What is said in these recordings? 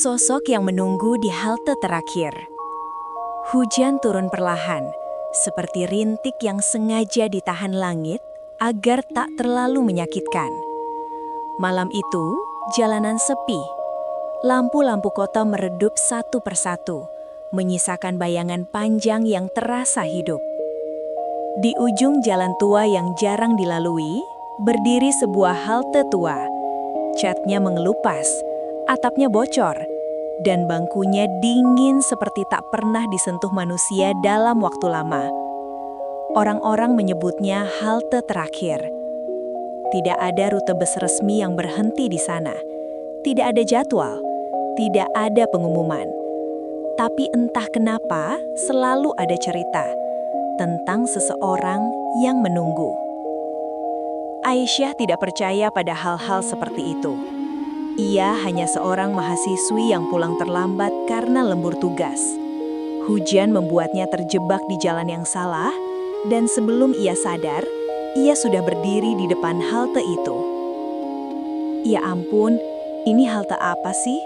Sosok yang menunggu di halte terakhir. Hujan turun perlahan, seperti rintik yang sengaja ditahan langit agar tak terlalu menyakitkan. Malam itu, jalanan sepi. Lampu-lampu kota meredup satu persatu, menyisakan bayangan panjang yang terasa hidup. Di ujung jalan tua yang jarang dilalui, berdiri sebuah halte tua. Catnya mengelupas, atapnya bocor, dan bangkunya dingin seperti tak pernah disentuh manusia dalam waktu lama. Orang-orang menyebutnya halte terakhir. Tidak ada rute bus resmi yang berhenti di sana. Tidak ada jadwal, tidak ada pengumuman. Tapi entah kenapa selalu ada cerita tentang seseorang yang menunggu. Aisyah tidak percaya pada hal-hal seperti itu. Ia hanya seorang mahasiswi yang pulang terlambat karena lembur tugas. Hujan membuatnya terjebak di jalan yang salah, dan sebelum ia sadar, ia sudah berdiri di depan halte itu. Ya ampun, ini halte apa sih?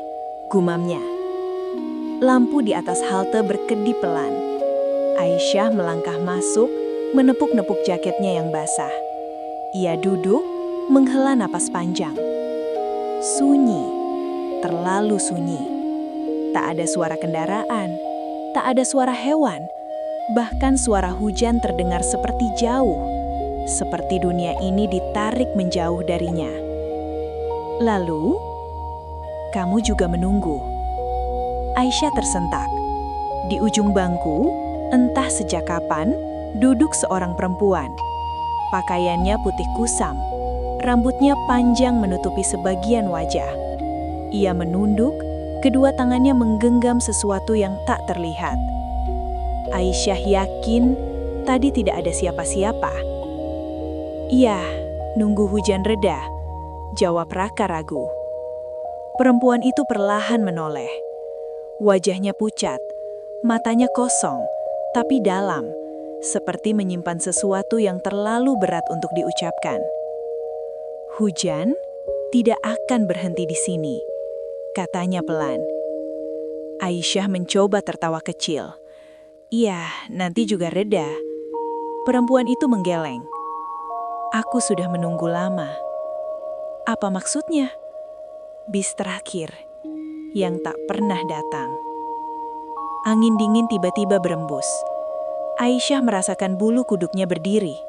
Gumamnya. Lampu di atas halte berkedip pelan. Aisyah melangkah masuk, menepuk-nepuk jaketnya yang basah. Ia duduk, menghela napas panjang. Sunyi, terlalu sunyi. Tak ada suara kendaraan, tak ada suara hewan, bahkan suara hujan terdengar seperti jauh, seperti dunia ini ditarik menjauh darinya. Lalu, kamu juga menunggu. Aisyah tersentak. Di ujung bangku, entah sejak kapan, duduk seorang perempuan. Pakaiannya putih kusam, rambutnya panjang menutupi sebagian wajah. Ia menunduk, kedua tangannya menggenggam sesuatu yang tak terlihat. Aisyah yakin tadi tidak ada siapa-siapa. Iya, nunggu hujan reda, jawab Raka ragu. Perempuan itu perlahan menoleh. Wajahnya pucat, matanya kosong, tapi dalam, seperti menyimpan sesuatu yang terlalu berat untuk diucapkan. Hujan tidak akan berhenti di sini, katanya pelan. Aisyah mencoba tertawa kecil. Iya, nanti juga reda. Perempuan itu menggeleng. Aku sudah menunggu lama. Apa maksudnya? Bis terakhir yang tak pernah datang. Angin dingin tiba-tiba berembus. Aisyah merasakan bulu kuduknya berdiri.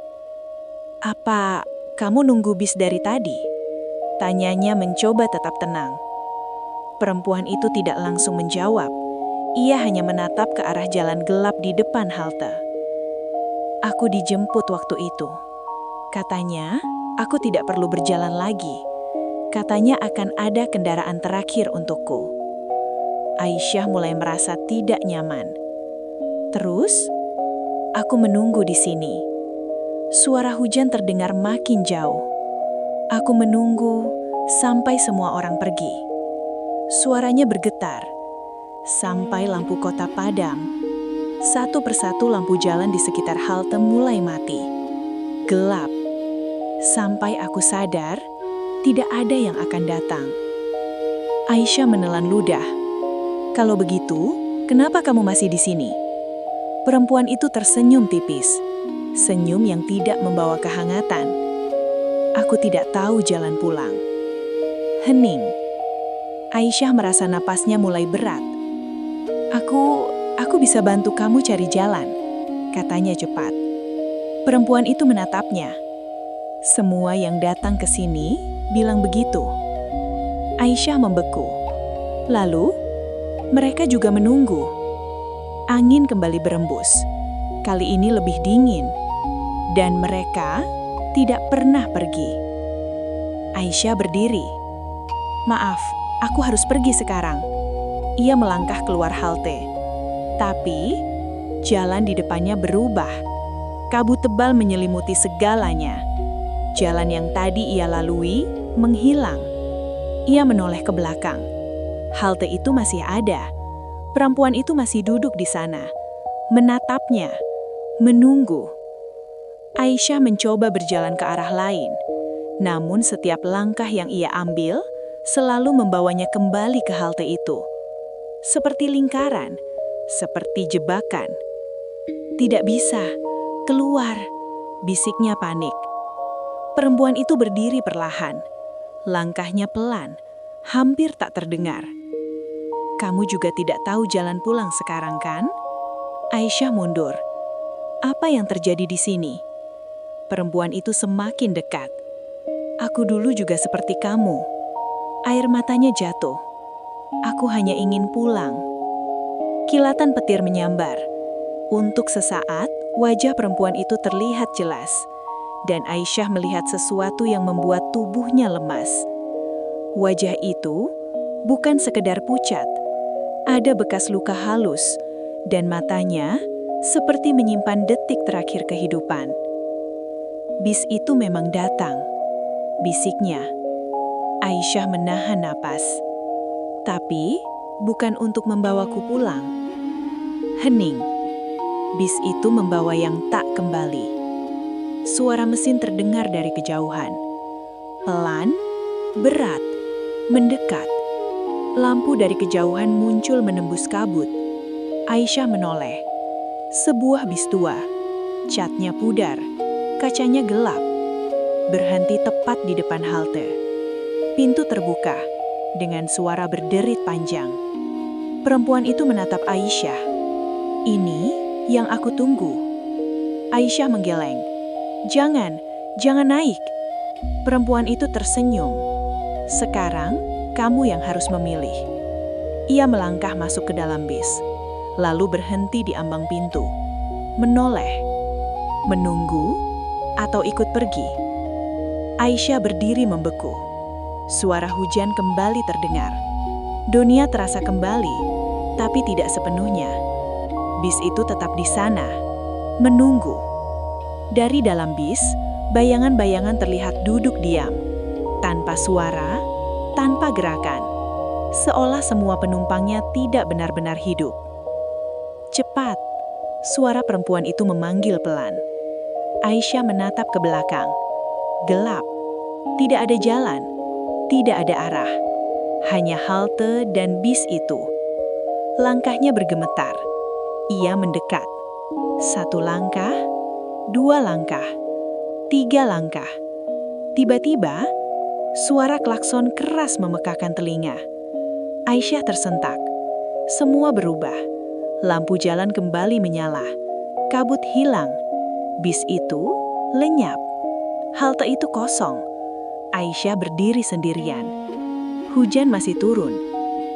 Apa kamu nunggu bis dari tadi? Tanyanya mencoba tetap tenang. Perempuan itu tidak langsung menjawab. Ia hanya menatap ke arah jalan gelap di depan halte. Aku dijemput waktu itu. Katanya, aku tidak perlu berjalan lagi. Katanya akan ada kendaraan terakhir untukku. Aisyah mulai merasa tidak nyaman. Terus, aku menunggu di sini. Suara hujan terdengar makin jauh. Aku menunggu sampai semua orang pergi. Suaranya bergetar, sampai lampu kota padam. Satu persatu lampu jalan di sekitar halte mulai mati. Gelap. Sampai aku sadar, tidak ada yang akan datang. Aisyah menelan ludah. Kalau begitu, kenapa kamu masih di sini? Perempuan itu tersenyum tipis. Senyum yang tidak membawa kehangatan. Aku tidak tahu jalan pulang. Hening. Aisyah merasa napasnya mulai berat. Aku bisa bantu kamu cari jalan, katanya cepat. Perempuan itu menatapnya. Semua yang datang ke sini bilang begitu. Aisyah membeku. Lalu, mereka juga menunggu. Angin kembali berembus. Kali ini lebih dingin. Dan mereka tidak pernah pergi. Aisyah berdiri. Maaf, aku harus pergi sekarang. Ia melangkah keluar halte. Tapi, jalan di depannya berubah. Kabut tebal menyelimuti segalanya. Jalan yang tadi ia lalui menghilang. Ia menoleh ke belakang. Halte itu masih ada. Perempuan itu masih duduk di sana, menatapnya, menunggu. Aisyah mencoba berjalan ke arah lain. Namun setiap langkah yang ia ambil selalu membawanya kembali ke halte itu. seperti lingkaran, seperti jebakan. "Tidak bisa, keluar," bisiknya panik. Perempuan itu berdiri perlahan, langkahnya pelan, hampir tak terdengar. "Kamu juga tidak tahu jalan pulang sekarang, kan?" Aisyah mundur. "Apa yang terjadi di sini?" Perempuan itu semakin dekat. "Aku dulu juga seperti kamu." Air matanya jatuh. "Aku hanya ingin pulang." Kilatan petir menyambar. Untuk sesaat, wajah perempuan itu terlihat jelas, dan Aisyah melihat sesuatu yang membuat tubuhnya lemas. Wajah itu bukan sekedar pucat. Ada bekas luka halus, dan matanya seperti menyimpan detik terakhir kehidupan. "Bis itu memang datang," bisiknya. Aisyah menahan napas. "Tapi bukan untuk membawaku pulang." Hening. Bis itu membawa yang tak kembali. Suara mesin terdengar dari kejauhan. Pelan, berat, mendekat. Lampu dari kejauhan muncul menembus kabut. Aisyah menoleh. Sebuah bis tua. Catnya pudar, kacanya gelap. Berhenti tepat di depan halte. Pintu terbuka, dengan suara berderit panjang. Perempuan itu menatap Aisyah. "Ini yang aku tunggu." Aisyah menggeleng. Jangan naik." Perempuan itu tersenyum. "Sekarang, kamu yang harus memilih." Ia melangkah masuk ke dalam bis, lalu berhenti di ambang pintu. Menoleh. Menunggu atau ikut pergi? Aisyah berdiri membeku. Suara hujan kembali terdengar. Dunia terasa kembali, tapi tidak sepenuhnya. Bis itu tetap di sana, menunggu. Dari dalam bis, bayangan-bayangan terlihat duduk diam, tanpa suara, tanpa gerakan. Seolah semua penumpangnya tidak benar-benar hidup. "Cepat!" Suara perempuan itu memanggil pelan. Aisyah menatap ke belakang. Gelap. Tidak ada jalan. Tidak ada arah, hanya halte dan bis itu. Langkahnya bergemetar. Ia mendekat. 1 langkah, 2 langkah, 3 langkah. Tiba-tiba, suara klakson keras memekakan telinga. Aisyah tersentak. Semua berubah. Lampu jalan kembali menyala. Kabut hilang. Bis itu lenyap. Halte itu kosong. Aisyah berdiri sendirian. Hujan masih turun,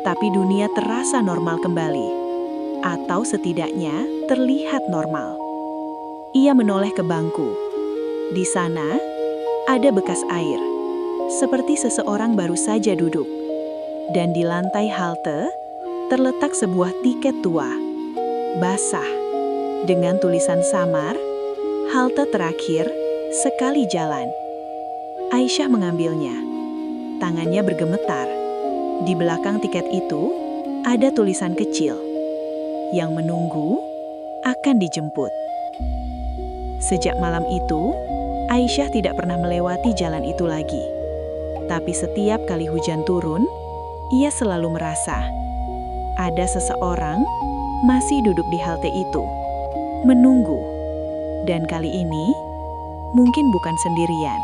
tapi dunia terasa normal kembali. Atau setidaknya terlihat normal. Ia menoleh ke bangku. Di sana, ada bekas air. Seperti seseorang baru saja duduk. Dan di lantai halte, terletak sebuah tiket tua. Basah. Dengan tulisan samar, "Halte terakhir, sekali jalan." Aisyah mengambilnya. Tangannya bergemetar. Di belakang tiket itu, ada tulisan kecil. "Yang menunggu akan dijemput." Sejak malam itu, Aisyah tidak pernah melewati jalan itu lagi. Tapi setiap kali hujan turun, ia selalu merasa ada seseorang masih duduk di halte itu, menunggu. Dan kali ini, mungkin bukan sendirian.